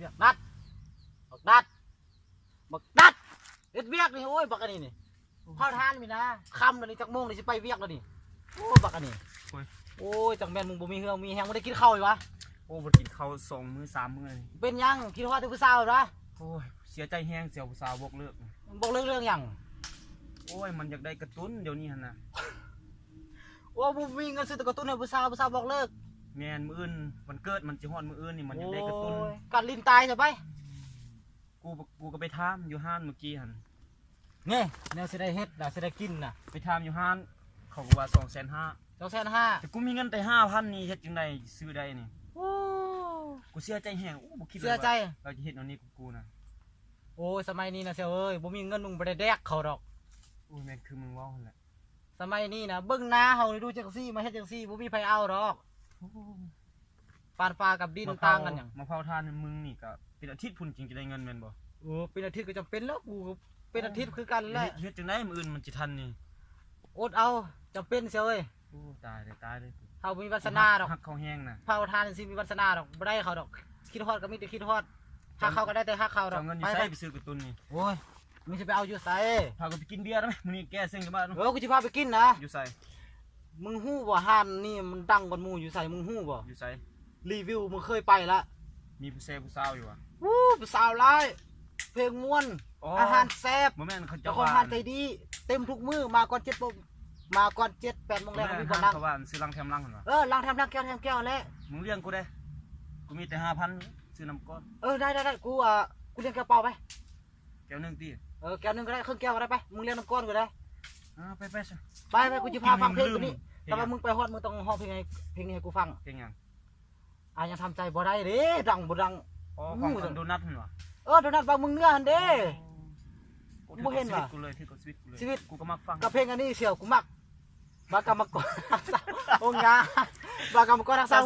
เวียกนัดบักนัดเฮ็ดเวียกนี่โอ้ยบักอันนี้นี่เข้าทานมีนะค่ำแล้วนี่จักโมงนี่สิไปเวียกแล้วนี่โอ้บักอันนี้โอ้ยจังแม่นมึงบ่มีเหือมีแฮงบ่ได้กินข้าวอีกวะโอ้บ่กินข้าว2 มื้อ 3 มื้อเลยเป็นยังคิดว่าแต่ผู้สาวเหรอโอ้ยเสียใจแฮงเสียวผู้สาวบอกเลิกบอกเรื่องหยังโอ้ยมันอยากได้กระตุ้นเดี๋ยวนี้หั่นน่ะโอ้บ่มีเงินซื้อตะกระตุ้นให้ผู้สาวบอกเลิกแม่นมื้ออื่นมันเกิดมันสิฮอดมื้ออื่นนี่มันอยากได้กระตุ้นกัดลิ้นตายซะไปกูก็ไปถามอยู่ห้านเมื่อกี้หั่นนี่แนวสิได้เฮ็ดน่ะสิได้กินน่ะไปถามอยู่ห้านเขาก็ว่า250,000 250,000แต่กูมีเงินแต่5,000นี่เฮ็ดจังได๋ซื้อได้นี่โอ้กูเสียใจแฮงโอ้บ่คิดเลยเสียใจเราจะเฮ็ดแนวนี้กับกูน่ะโอ้สมัยนี้นะเสี่ยวเอ้ยบ่มีเงินมึงบ่ได้แดกเขาดอกโอ้ยแม่นคือมึงเว้าหั่นแหละสมัยนี้นะเบิ่งหน้าเฮาดูจังซี่มาเฮ็ดจังซี่บ่มีไผเอาดอกฟานฟ้ากับดินต่างกันหยังมาเผาทานมึงนี่ก็เป็นอาทิตย์พุ่นจริงจะได้เงินแม่นบ่เป็นอาทิตย์ก็จำเป็นแล้วกูเป็นอาทิตย์คือกันแหละเฮ็ดจังได๋มื้ออื่นมันสิทันนี่อดเอาจำเป็นเสี่ยวเอ้ยโอ้ตายเลยเฮามีวาสนาดอกฮักเขาแห้งน่ะเผาทานจังซี่มีวาสนาดอกบ่ได้เขาดอกคิดฮอดก็มีแต่คิดฮอดฮักเขาก็ได้แต่ฮักเขาดอกเอาเงินอยู่ไสไปซื้อกระตุ้นนี่โอ้ยมึงสิไปเอาอยู่ไสพากูไปกินเบียร์ได้มั้ยมื้อนี้แก้เซ็งกับบ้านกูสิพาไปกินนะอยู่ไสมึงฮู้บ่ห้านนี่มันดังกว่าหมู่อยู่ไสมึงฮู้บ่อยู่ไสรีวิวมึงเคยไปละมีผู้สาวอยู่อ่ะผู้สาวหลายเพลงม่วนอาหารแซ่บบ่แม่นเขาเจ้าของร้านใจดีเต็มทุกมื้อมาก่อน7 โมงมาก่อน7 8 โมงแลงมีบ่นั่งเขาว่าซื้อลังแถมลังหั่นว่ะลังแถมลังแก้วแถมแก้วแหละมึงเลี้ยงกูได้กูมีแต่ 5,000 ซื้อน้ำก้อนได้กูเลี้ยงแก้วเปล่าไปแก้วนึงติแก้วนึงก็ได้ครึ่งแก้วก็ได้ไปมึงเลี้ยงน้ำก้อนก็ได้ไปซะไปกูจะพาฟังเพลงตัวนี้แต่ว่ามึงไปฮอดมึงต้องฮ้องเพลงนี้ให้กูฟังเพลงหยังยังทำใจบ่ได้เด้ดังบ่ดังของโดนัทหั่นว่ะโดนัทฟังมึงเนื้อหั่นเด้บ่เห็นว่ะกูเลยที่กูชีวิตชีวิตกูก็มักฟังกับเพลงอันนี้เสี่ยวกูมักบากรรมกรรักษาโอ้งาบากรรมกรรักษา